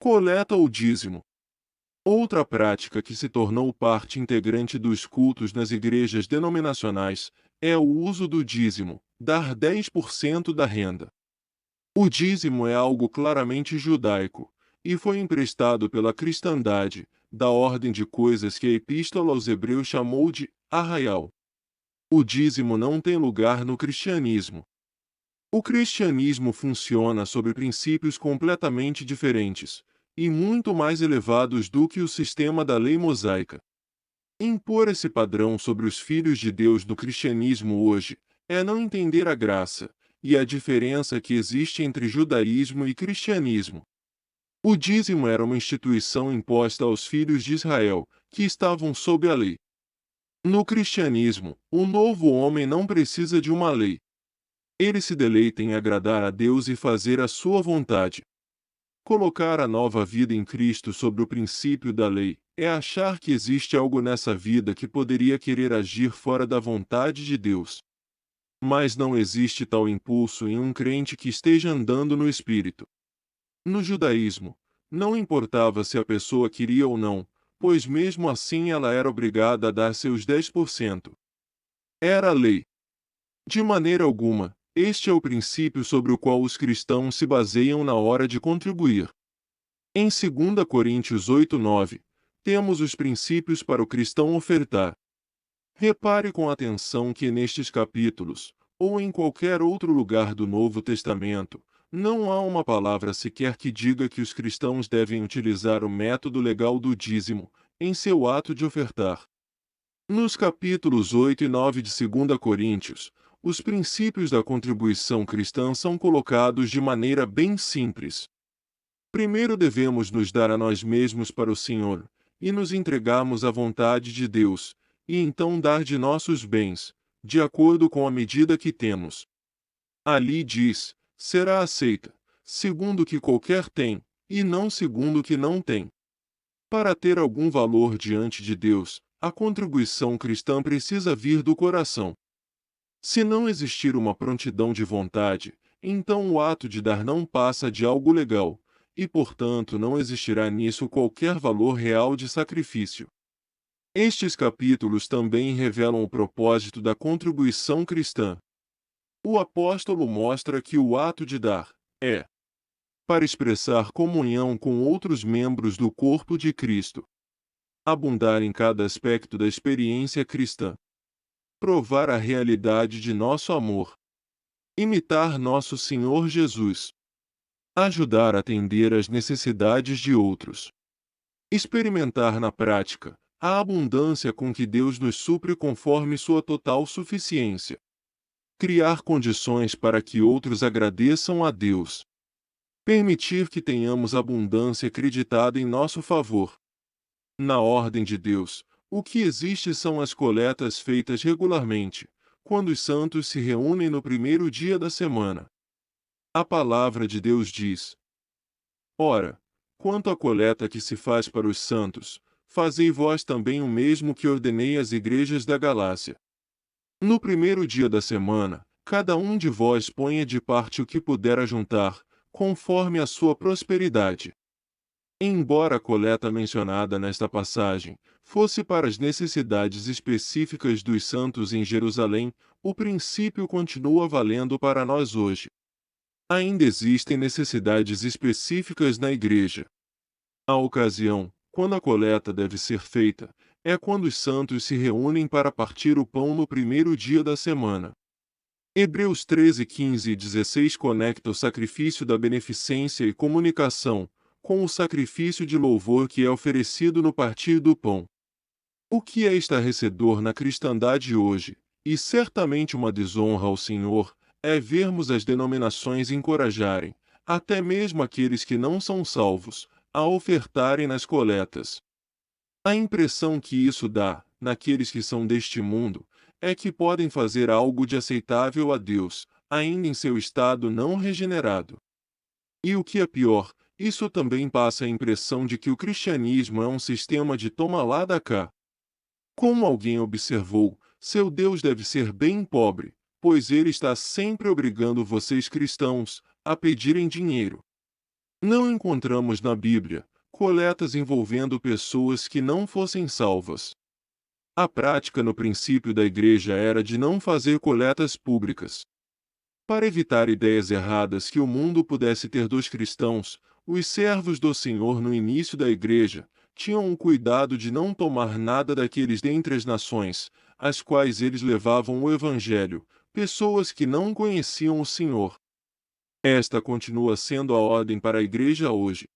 Coleta ou dízimo. Outra prática que se tornou parte integrante dos cultos nas igrejas denominacionais é o uso do dízimo, dar 10% da renda. O dízimo é algo claramente judaico, e foi emprestado pela cristandade, da ordem de coisas que a Epístola aos Hebreus chamou de arraial. O dízimo não tem lugar no cristianismo. O cristianismo funciona sobre princípios completamente diferentes, e muito mais elevados do que o sistema da lei mosaica. Impor esse padrão sobre os filhos de Deus no cristianismo hoje é não entender a graça e a diferença que existe entre judaísmo e cristianismo. O dízimo era uma instituição imposta aos filhos de Israel, que estavam sob a lei. No cristianismo, o novo homem não precisa de uma lei. Ele se deleita em agradar a Deus e fazer a sua vontade. Colocar a nova vida em Cristo sobre o princípio da lei é achar que existe algo nessa vida que poderia querer agir fora da vontade de Deus. Mas não existe tal impulso em um crente que esteja andando no Espírito. No judaísmo, não importava se a pessoa queria ou não, pois mesmo assim ela era obrigada a dar seus 10%. Era a lei. De maneira alguma, este é o princípio sobre o qual os cristãos se baseiam na hora de contribuir. Em 2 Coríntios 8:9, temos os princípios para o cristão ofertar. Repare com atenção que nestes capítulos, ou em qualquer outro lugar do Novo Testamento, não há uma palavra sequer que diga que os cristãos devem utilizar o método legal do dízimo em seu ato de ofertar. Nos capítulos 8 e 9 de 2 Coríntios, os princípios da contribuição cristã são colocados de maneira bem simples. Primeiro devemos nos dar a nós mesmos para o Senhor, e nos entregarmos à vontade de Deus, e então dar de nossos bens, de acordo com a medida que temos. Ali diz, será aceita, segundo o que qualquer tem, e não segundo o que não tem. Para ter algum valor diante de Deus, a contribuição cristã precisa vir do coração. Se não existir uma prontidão de vontade, então o ato de dar não passa de algo legal, e portanto não existirá nisso qualquer valor real de sacrifício. Estes capítulos também revelam o propósito da contribuição cristã. O apóstolo mostra que o ato de dar é para expressar comunhão com outros membros do corpo de Cristo, abundar em cada aspecto da experiência cristã, provar a realidade de nosso amor, imitar nosso Senhor Jesus, ajudar a atender às necessidades de outros, experimentar na prática a abundância com que Deus nos supre conforme sua total suficiência, criar condições para que outros agradeçam a Deus, permitir que tenhamos abundância acreditada em nosso favor. Na ordem de Deus, o que existe são as coletas feitas regularmente, quando os santos se reúnem no primeiro dia da semana. A palavra de Deus diz: ora, quanto à coleta que se faz para os santos, fazei vós também o mesmo que ordenei às igrejas da Galácia. No primeiro dia da semana, cada um de vós ponha de parte o que puder ajuntar, conforme a sua prosperidade. Embora a coleta mencionada nesta passagem fosse para as necessidades específicas dos santos em Jerusalém, o princípio continua valendo para nós hoje. Ainda existem necessidades específicas na igreja. A ocasião, quando a coleta deve ser feita, é quando os santos se reúnem para partir o pão no primeiro dia da semana. Hebreus 13, 15 e 16 conecta o sacrifício da beneficência e comunicação com o sacrifício de louvor que é oferecido no partir do pão. O que é estarrecedor na cristandade hoje, e certamente uma desonra ao Senhor, é vermos as denominações encorajarem, até mesmo aqueles que não são salvos, a ofertarem nas coletas. A impressão que isso dá, naqueles que são deste mundo, é que podem fazer algo de aceitável a Deus, ainda em seu estado não regenerado. E o que é pior, isso também passa a impressão de que o cristianismo é um sistema de toma lá da cá. Como alguém observou, seu Deus deve ser bem pobre, pois ele está sempre obrigando vocês cristãos a pedirem dinheiro. Não encontramos na Bíblia coletas envolvendo pessoas que não fossem salvas. A prática no princípio da igreja era de não fazer coletas públicas. Para evitar ideias erradas que o mundo pudesse ter dos cristãos, os servos do Senhor no início da igreja tinham o cuidado de não tomar nada daqueles dentre as nações, às quais eles levavam o Evangelho, pessoas que não conheciam o Senhor. Esta continua sendo a ordem para a igreja hoje.